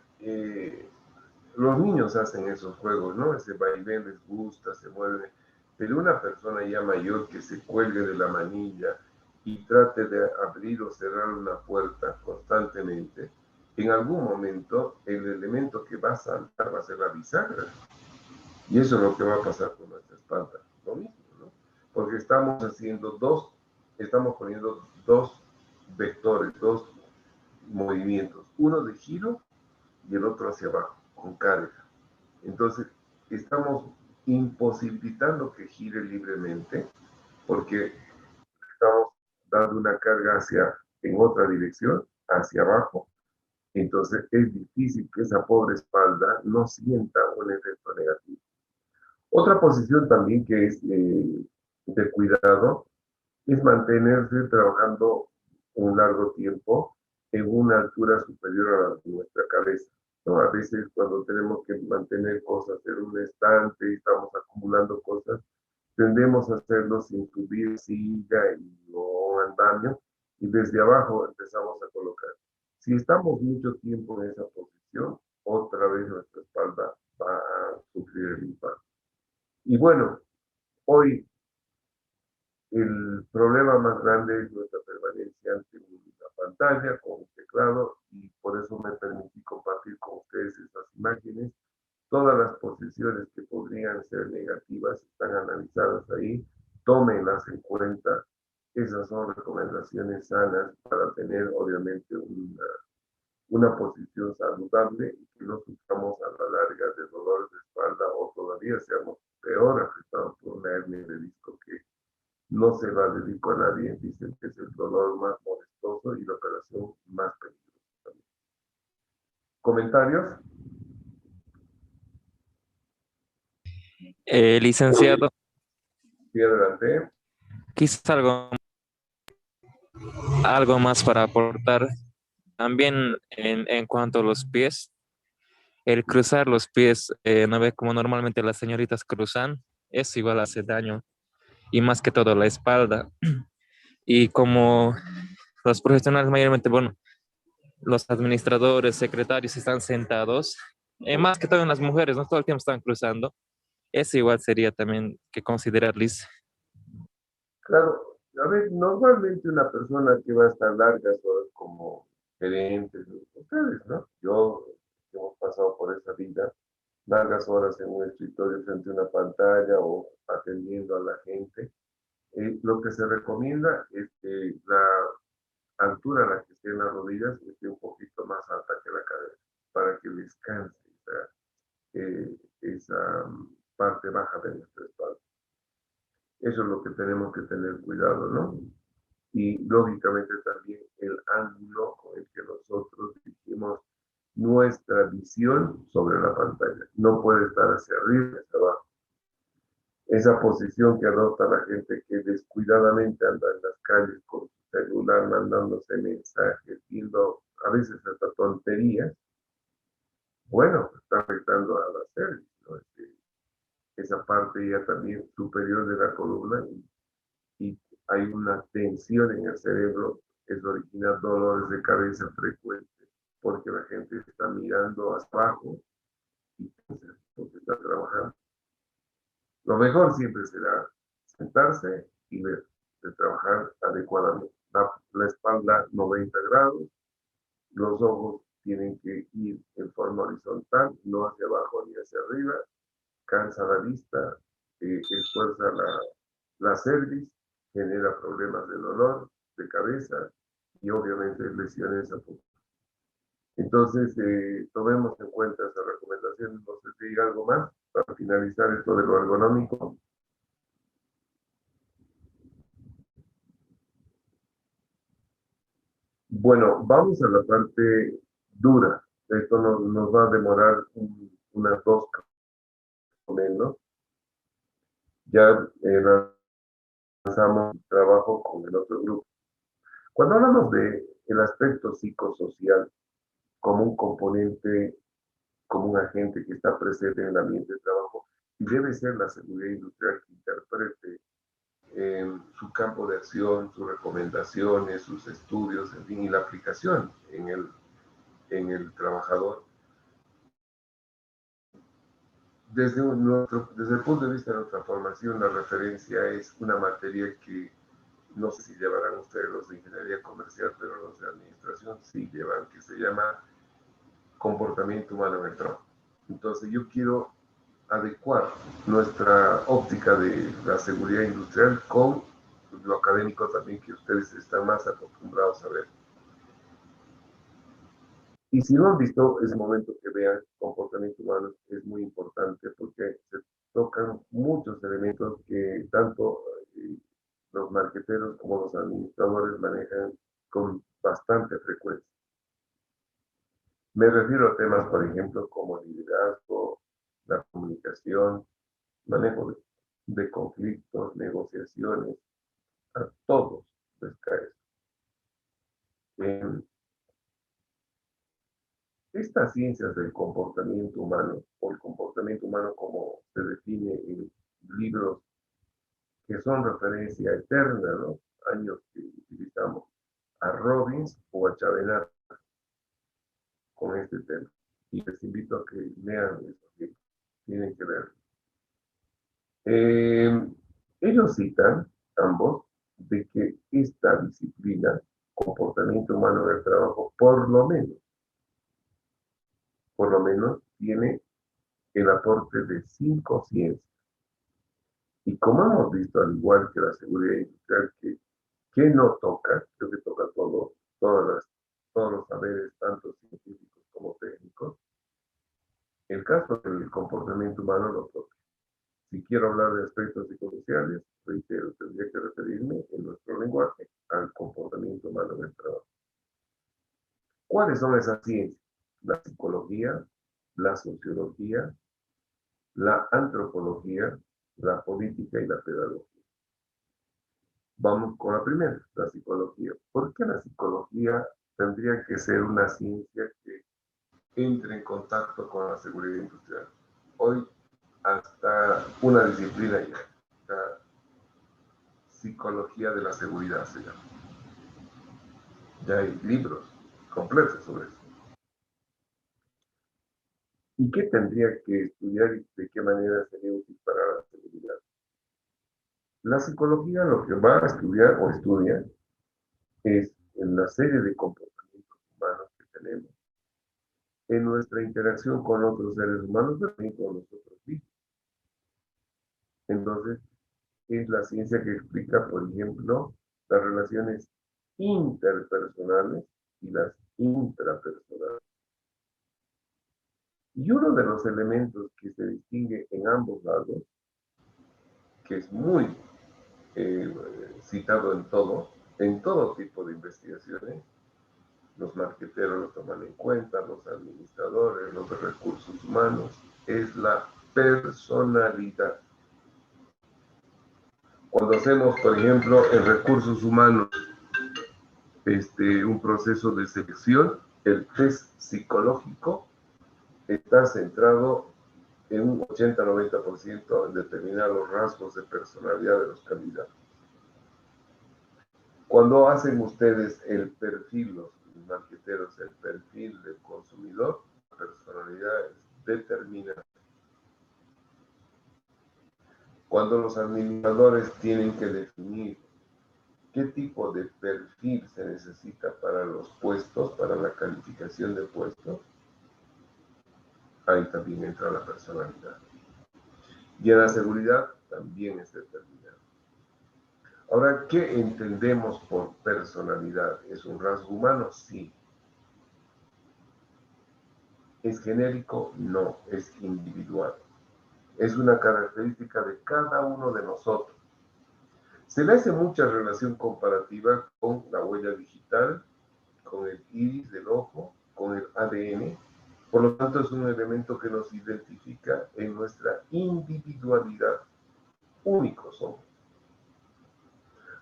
los niños hacen esos juegos, ¿no? Ese vaivén les gusta, se mueven. Pero una persona ya mayor que se cuelgue de la manilla y trate de abrir o cerrar una puerta constantemente, en algún momento el elemento que va a saltar va a ser la bisagra. Y eso es lo que va a pasar con nuestra espalda. Lo mismo, ¿no? Porque estamos poniendo dos vectores, dos movimientos, uno de giro y el otro hacia abajo, con carga. Entonces, estamos imposibilitando que gire libremente porque estamos dando una carga en otra dirección, hacia abajo. Entonces es difícil que esa pobre espalda no sienta un efecto negativo. Otra posición también que es de cuidado es mantenerse trabajando un largo tiempo en una altura superior a la de nuestra cabeza, ¿no? A veces cuando tenemos que mantener cosas en un estante y estamos acumulando cosas, tendemos a hacerlo sin subir silla o andamio y desde abajo empezamos a colocar. Si estamos mucho tiempo en esa posición, otra vez nuestra espalda va a sufrir el impacto. Y bueno, hoy el problema más grande es nuestra permanencia ante una pantalla con un teclado y por eso me permití compartir con ustedes estas imágenes. Todas las posiciones que podrían ser negativas están analizadas ahí. Tómenlas en cuenta. Esas son recomendaciones sanas para tener obviamente una posición saludable y que no suframos a la larga de dolores de espalda o todavía seamos peor afectados por una hernia de disco que no se va a dedicar a nadie. Dicen que es el dolor más molestoso y la operación más peligrosa. ¿Comentarios? Licenciado, Sí, adelante. quizás algo más para aportar. También en cuanto a los pies, el cruzar los pies, no ve como normalmente las señoritas cruzan, eso igual hace daño, y más que todo la espalda. Y como los profesionales mayormente, bueno, los administradores, secretarios están sentados, más que todo en las mujeres, no todo el tiempo están cruzando, eso igual sería también que considerar, Liz. Claro, a ver, normalmente una persona que va a estar largas horas como gerentes, ustedes, ¿no? Yo, hemos pasado por esa vida, largas horas en un escritorio frente a una pantalla o atendiendo a la gente. Lo que se recomienda es que la altura a la que estén las rodillas esté un poquito más alta que la cadera, para que descanse esa parte baja de nuestra espalda. Eso es lo que tenemos que tener cuidado, ¿no? Y lógicamente también el ángulo con el que nosotros dirigimos nuestra visión sobre la pantalla. No puede estar hacia arriba, hacia abajo. Esa posición que adopta la gente que descuidadamente anda en las calles con su celular, mandándose mensajes, viendo a veces hasta tonterías, bueno, está afectando a la cerviz, ¿no? Esa parte ya también superior de la columna y hay una tensión en el cerebro, eso origina dolores de cabeza frecuentes, porque la gente está mirando hacia abajo y entonces porque está trabajando. Lo mejor siempre será sentarse y ver, de trabajar adecuadamente. La espalda 90 grados, los ojos tienen que ir en forma horizontal, no hacia abajo ni hacia arriba, cansa la vista, esfuerza la cerviz, genera problemas de dolor de cabeza y obviamente lesiones a futuro. Entonces, tomemos en cuenta esas recomendaciones. No sé si hay algo más para finalizar esto de lo ergonómico. Bueno, vamos a la parte dura. Esto nos va a demorar unas 2 o menos. Ya lanzamos trabajo con el otro grupo. Cuando hablamos de el aspecto psicosocial como un componente, como un agente que está presente en el ambiente de trabajo, debe ser la seguridad industrial que interprete su campo de acción, sus recomendaciones, sus estudios, en fin, y la aplicación en el trabajador. Desde el punto de vista de nuestra formación, la referencia es una materia que no sé si llevarán ustedes los de ingeniería comercial, pero los de administración sí llevan, que se llama comportamiento humano en el trabajo. Entonces yo quiero adecuar nuestra óptica de la seguridad industrial con lo académico también que ustedes están más acostumbrados a ver. Y si no han visto, es momento que vean comportamiento humano, es muy importante porque se tocan muchos elementos que tanto los marqueteros como los administradores manejan con bastante frecuencia. Me refiero a temas, por ejemplo, como el liderazgo, la comunicación, manejo de conflictos, negociaciones, a todos les cae. Estas ciencias del comportamiento humano, o el comportamiento humano como se define en libros que son referencia eterna, ¿no? Años que utilizamos, a Robbins o a Chavenar con este tema. Y les invito a que lean esos libros, tienen que ver. Ellos citan, ambos, de que esta disciplina, comportamiento humano del trabajo, por lo menos, tiene el aporte de 5 ciencias. Y como hemos visto, al igual que la seguridad industrial, que no toca, creo que toca todos los saberes, tanto científicos como técnicos, el caso del comportamiento humano lo toca. Si quiero hablar de aspectos psicosociales, reitero, tendría que referirme en nuestro lenguaje al comportamiento humano del trabajo. ¿Cuáles son esas ciencias? La psicología, la sociología, la antropología, la política y la pedagogía. Vamos con la primera, la psicología. ¿Por qué la psicología tendría que ser una ciencia que entre en contacto con la seguridad industrial? Hoy hasta una disciplina ya, la psicología de la seguridad se llama. Ya hay libros completos sobre eso. ¿Y qué tendría que estudiar y de qué manera sería útil para la seguridad? La psicología lo que va a estudiar o estudia es en la serie de comportamientos humanos que tenemos, en nuestra interacción con otros seres humanos, pero también con nosotros mismos. Entonces, es la ciencia que explica, por ejemplo, las relaciones interpersonales y las intrapersonales. Y uno de los elementos que se distingue en ambos lados, que es muy citado en todo tipo de investigaciones, los marqueteros lo toman en cuenta, los administradores, los de recursos humanos, es la personalidad. Cuando hacemos, por ejemplo, en recursos humanos, un proceso de selección, el test psicológico está centrado en un 80-90% en determinar los rasgos de personalidad de los candidatos. Cuando hacen ustedes el perfil, los marqueteros, el perfil del consumidor, la personalidad es determinante. Cuando los administradores tienen que definir qué tipo de perfil se necesita para los puestos, para la calificación de puestos, ahí también entra la personalidad. Y en la seguridad también es determinante. Ahora, ¿qué entendemos por personalidad? ¿Es un rasgo humano? Sí. ¿Es genérico? No, es individual. Es una característica de cada uno de nosotros. Se le hace mucha relación comparativa con la huella digital, con el iris del ojo, con el ADN. Por lo tanto, es un elemento que nos identifica en nuestra individualidad. Únicos somos.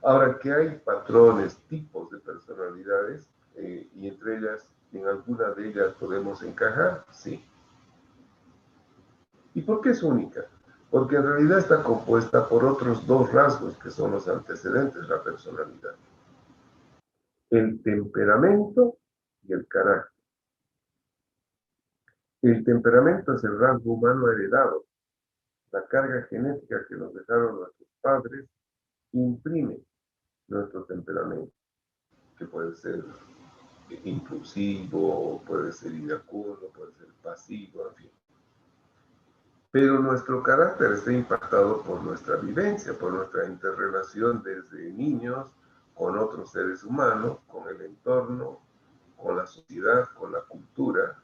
Ahora, que hay patrones, tipos de personalidades, y entre ellas, en alguna de ellas podemos encajar, sí. ¿Y por qué es única? Porque en realidad está compuesta por otros dos rasgos que son los antecedentes de la personalidad. El temperamento y el carácter. El temperamento es el rasgo humano heredado. La carga genética que nos dejaron nuestros padres imprime nuestro temperamento, que puede ser impulsivo, puede ser iracundo, puede ser pasivo, en fin. Pero nuestro carácter está impactado por nuestra vivencia, por nuestra interrelación desde niños con otros seres humanos, con el entorno, con la sociedad, con la cultura.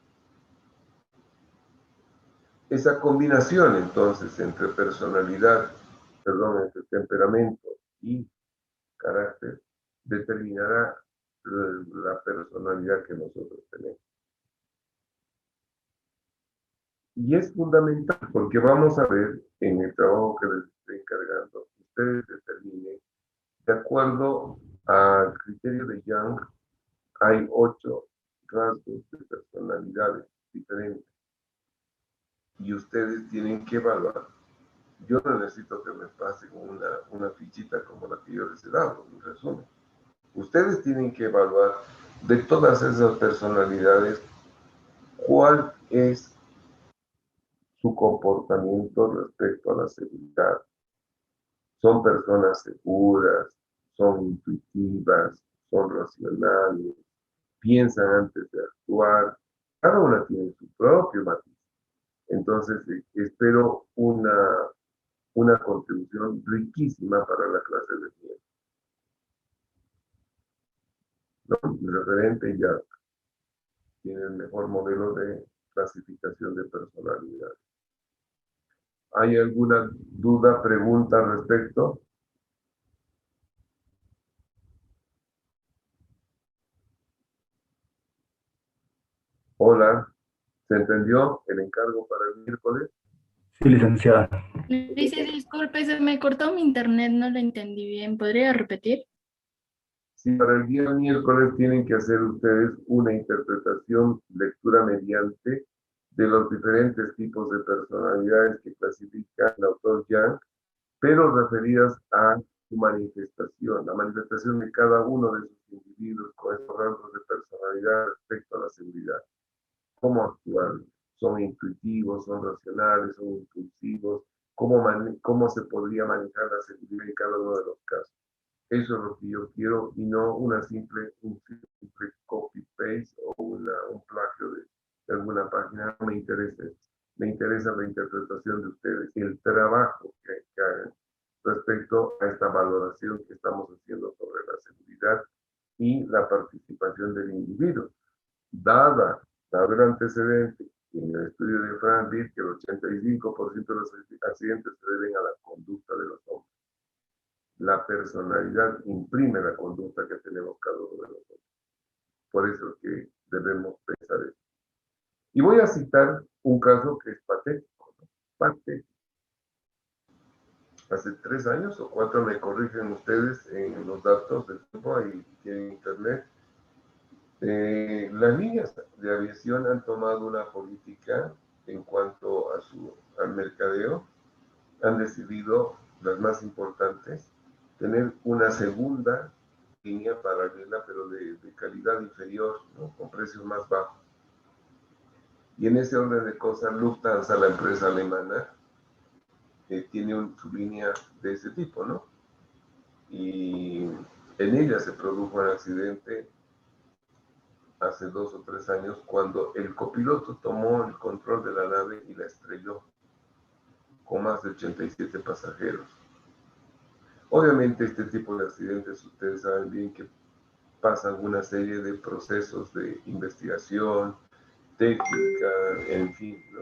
Esa combinación entonces entre entre temperamento y carácter, determinará la personalidad que nosotros tenemos. Y es fundamental porque vamos a ver en el trabajo que les estoy encargando, ustedes determinen, de acuerdo al criterio de Jung, hay 8 rasgos de personalidades diferentes. Y ustedes tienen que evaluar. Yo no necesito que me pasen una fichita como la que yo les he dado, en resumen. Ustedes tienen que evaluar de todas esas personalidades cuál es su comportamiento respecto a la seguridad. Son personas seguras, son intuitivas, son racionales, piensan antes de actuar. Cada una tiene su propio matiz. Entonces, espero una contribución riquísima para la clase de miércoles. ¿No? El referente ya tiene el mejor modelo de clasificación de personalidad. ¿Hay alguna duda, pregunta al respecto? Hola, ¿se entendió el encargo para el miércoles? Sí, licenciada. Dice, disculpe, se me cortó mi internet, no lo entendí bien. ¿Podría repetir? Sí, para el día miércoles tienen que hacer ustedes una interpretación, lectura mediante, de los diferentes tipos de personalidades que clasifica el autor Jung, pero referidas a su manifestación, la manifestación de cada uno de sus individuos con estos rasgos de personalidad respecto a la seguridad. ¿Cómo actúan? ¿Son intuitivos, son racionales, son impulsivos? ¿Cómo se podría manejar la seguridad en cada uno de los casos? Eso es lo que yo quiero y no un simple copy-paste o un plagio de alguna página. No me interesa. Me interesa la interpretación de ustedes, el trabajo que hagan respecto a esta valoración que estamos haciendo sobre la seguridad y la participación del individuo. Dado el antecedente en el estudio de Frank Bitt, que el 85% de los accidentes se deben a la conducta de los hombres. La personalidad imprime la conducta que tenemos cada uno de nosotros. Por eso es que debemos pensar eso. Y voy a citar un caso que es patético, ¿no? Patético. Hace 3 años o 4, me corrigen ustedes en los datos del tiempo, ahí tienen internet. Las líneas de aviación han tomado una política en cuanto al mercadeo. Han decidido, las más importantes, tener una segunda línea paralela, pero de calidad inferior, ¿no? Con precios más bajos. Y en ese orden de cosas, Lufthansa, la empresa alemana, tiene su línea de ese tipo, ¿no? Y en ella se produjo un accidente hace 2 o 3 años, cuando el copiloto tomó el control de la nave y la estrelló con más de 87 pasajeros. Obviamente este tipo de accidentes, ustedes saben bien que pasan una serie de procesos de investigación, técnica, en fin, ¿no?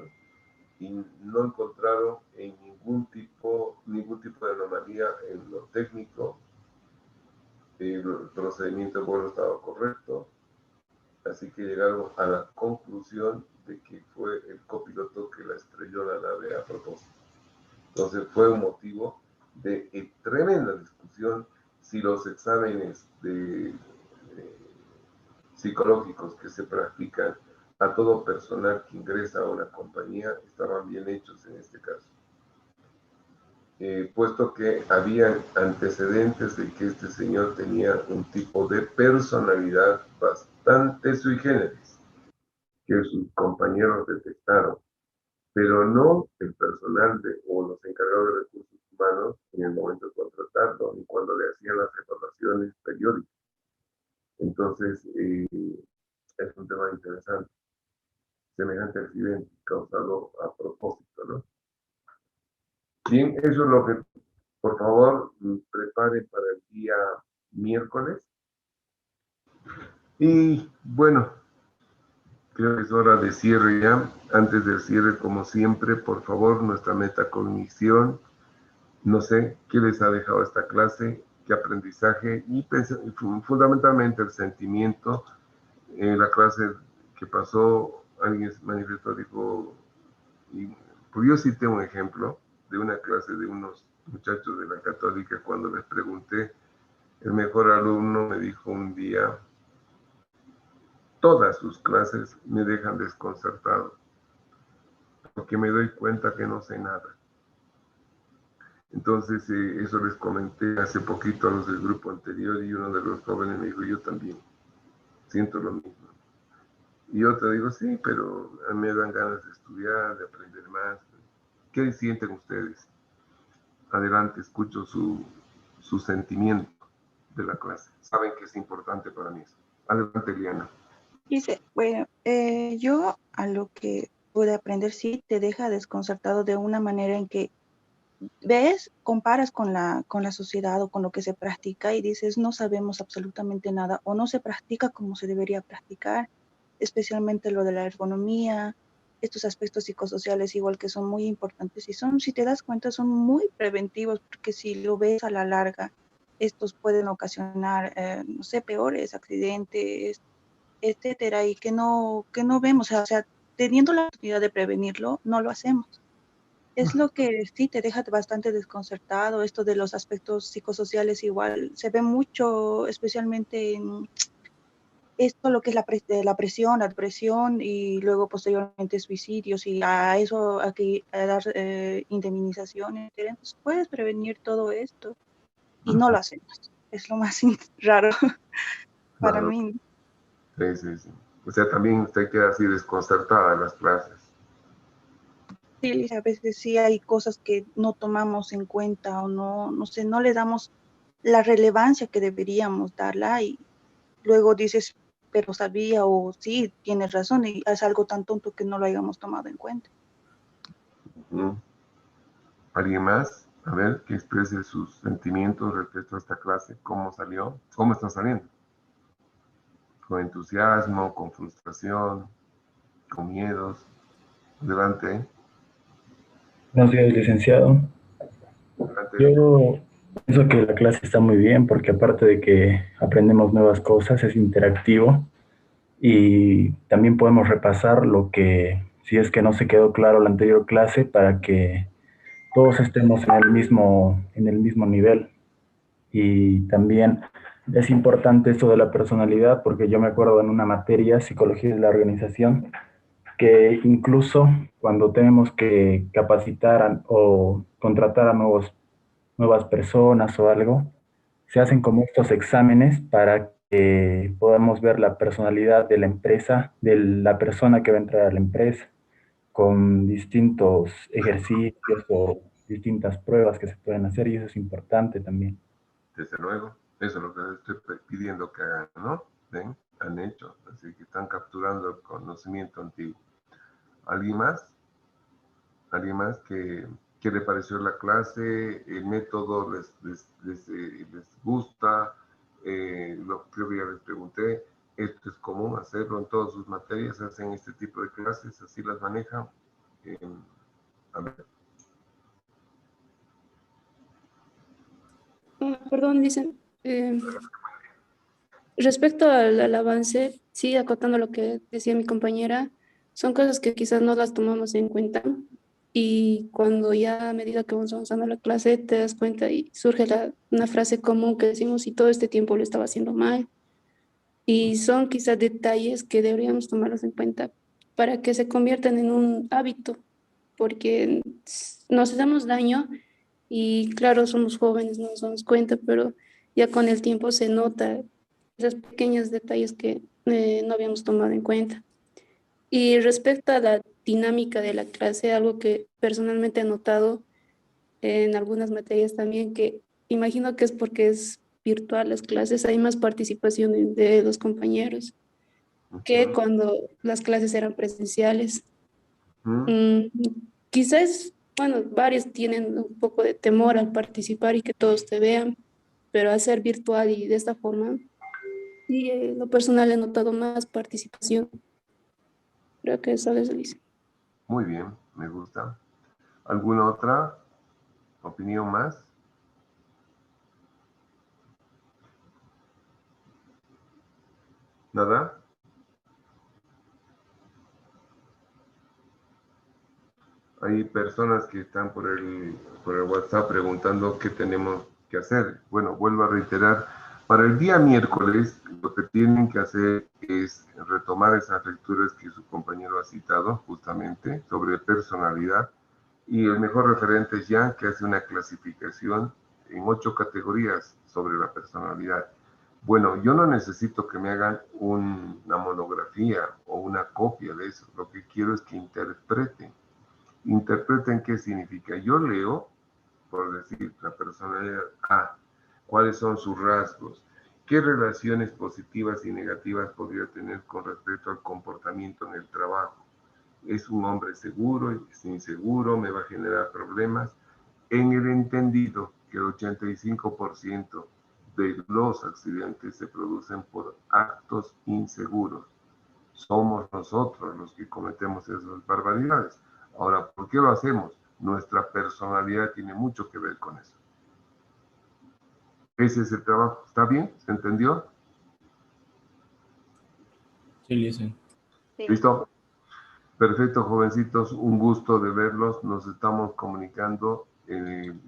Y no encontraron en ningún tipo de anomalía en lo técnico. El procedimiento de vuelo estaba correcto, así que llegaron a la conclusión de que fue el copiloto que la estrelló la nave a propósito. Entonces fue un motivo de tremenda discusión si los exámenes psicológicos que se practican a todo personal que ingresa a una compañía estaban bien hechos en este caso. Puesto que había antecedentes de que este señor tenía un tipo de personalidad bastante sui generis, que sus compañeros detectaron, pero no el personal o los encargados de recursos humanos en el momento de contratarlo, ni cuando le hacían las evaluaciones periódicas. Entonces, es un tema interesante. Semejante accidente causado a propósito, ¿no? Bien, eso es lo que, por favor, preparen para el día miércoles. Y Bueno, creo que es hora de cierre ya. Antes del cierre, como siempre, por favor, nuestra metacognición. No sé qué les ha dejado esta clase, qué aprendizaje y fundamentalmente el sentimiento. En la clase que pasó, alguien manifestó, dijo, pues yo cité un ejemplo de una clase de unos muchachos de la Católica cuando les pregunté, el mejor alumno me dijo un día, todas sus clases me dejan desconcertado, porque me doy cuenta que no sé nada. Entonces, eso les comenté hace poquito a los del grupo anterior y uno de los jóvenes me dijo, yo también siento lo mismo. Y otro digo, sí, pero a mí me dan ganas de estudiar, de aprender más. ¿Qué sienten ustedes? Adelante, escucho su sentimiento de la clase. Saben que es importante para mí eso. Adelante, Liana. Dice, bueno, yo a lo que pude aprender sí te deja desconcertado de una manera en que ves, comparas con la sociedad o con lo que se practica y dices, no sabemos absolutamente nada o no se practica como se debería practicar, especialmente lo de la ergonomía, estos aspectos psicosociales igual que son muy importantes y son, si te das cuenta, son muy preventivos porque si lo ves a la larga, estos pueden ocasionar, no sé, peores accidentes, etcétera, y que no vemos, o sea, teniendo la oportunidad de prevenirlo, no lo hacemos. Es lo que sí te deja bastante desconcertado, esto de los aspectos psicosociales igual, se ve mucho, especialmente en esto, lo que es la presión, la depresión y luego posteriormente suicidios y a eso hay que dar indemnizaciones. Entonces puedes prevenir todo esto y no lo hacemos. Es lo más raro para Claro. mí. Sí, sí, sí. O sea, también usted queda así desconcertada en las clases. Sí, a veces sí hay cosas que no tomamos en cuenta o no sé, no le damos la relevancia que deberíamos darla y luego dices, pero sabía o sí, tienes razón y es algo tan tonto que no lo hayamos tomado en cuenta. ¿Alguien más? A ver, que exprese sus sentimientos respecto a esta clase. ¿Cómo salió? ¿Cómo está saliendo? ¿Con entusiasmo, con frustración, con miedos? Adelante. Buenos días, licenciado. Adelante. Yo pienso que la clase está muy bien porque aparte de que aprendemos nuevas cosas, es interactivo y también podemos repasar lo que, si es que no se quedó claro la anterior clase, para que todos estemos en el mismo nivel. Y también es importante esto de la personalidad porque yo me acuerdo en una materia, Psicología de la Organización, que incluso cuando tenemos que capacitar o contratar a nuevas personas o algo, se hacen como estos exámenes para que podamos ver la personalidad de la empresa, de la persona que va a entrar a la empresa, con distintos ejercicios o distintas pruebas que se pueden hacer y eso es importante también. Desde luego, eso es lo que estoy pidiendo que hagan, ¿no? ¿Ven? Han hecho, así que están capturando el conocimiento antiguo. ¿Alguien más? ¿Alguien más que qué le pareció la clase? ¿El método les gusta? Creo que ya les pregunté. ¿Esto es común hacerlo en todas sus materias? ¿Hacen este tipo de clases? ¿Así las manejan? A ver. Perdón, dicen. Respecto al avance, sí, acotando lo que decía mi compañera, son cosas que quizás no las tomamos en cuenta y cuando ya a medida que vamos avanzando la clase te das cuenta y surge una frase común que decimos y todo este tiempo lo estaba haciendo mal y son quizás detalles que deberíamos tomarlos en cuenta para que se conviertan en un hábito porque nos hacemos daño y claro, somos jóvenes, no nos damos cuenta, pero ya con el tiempo se nota esos pequeños detalles que no habíamos tomado en cuenta. Y respecto a la dinámica de la clase, algo que personalmente he notado en algunas materias también, que imagino que es porque es virtual las clases, hay más participación de los compañeros que cuando las clases eran presenciales. Quizás, bueno, varios tienen un poco de temor al participar y que todos te vean, pero hacer virtual y de esta forma Y en lo personal he notado más participación. Creo que eso les dice. Muy bien, me gusta. ¿Alguna otra opinión más? ¿Nada? Hay personas que están por el WhatsApp preguntando qué tenemos que hacer. Bueno, vuelvo a reiterar, para el día miércoles lo que tienen que hacer es retomar esas lecturas que su compañero ha citado justamente sobre personalidad, y el mejor referente es Jan, que hace una clasificación en 8 categorías sobre la personalidad. Bueno, yo no necesito que me hagan una monografía o una copia de eso. Lo que quiero es que interpreten. Interpreten qué significa. Yo leo, por decir, la personalidad A, cuáles son sus rasgos, qué relaciones positivas y negativas podría tener con respecto al comportamiento en el trabajo. Es un hombre seguro, es inseguro, me va a generar problemas. En el entendido que el 85% de los accidentes se producen por actos inseguros. Somos nosotros los que cometemos esas barbaridades. Ahora, ¿por qué lo hacemos? Nuestra personalidad tiene mucho que ver con eso. Ese es el trabajo. ¿Está bien? ¿Se entendió? Sí, listen. ¿Listo? Perfecto, jovencitos. Un gusto de verlos. Nos estamos comunicando el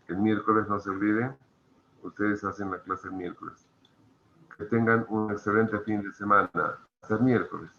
miércoles, no se olviden. Ustedes hacen la clase el miércoles. Que tengan un excelente fin de semana. Hasta el miércoles.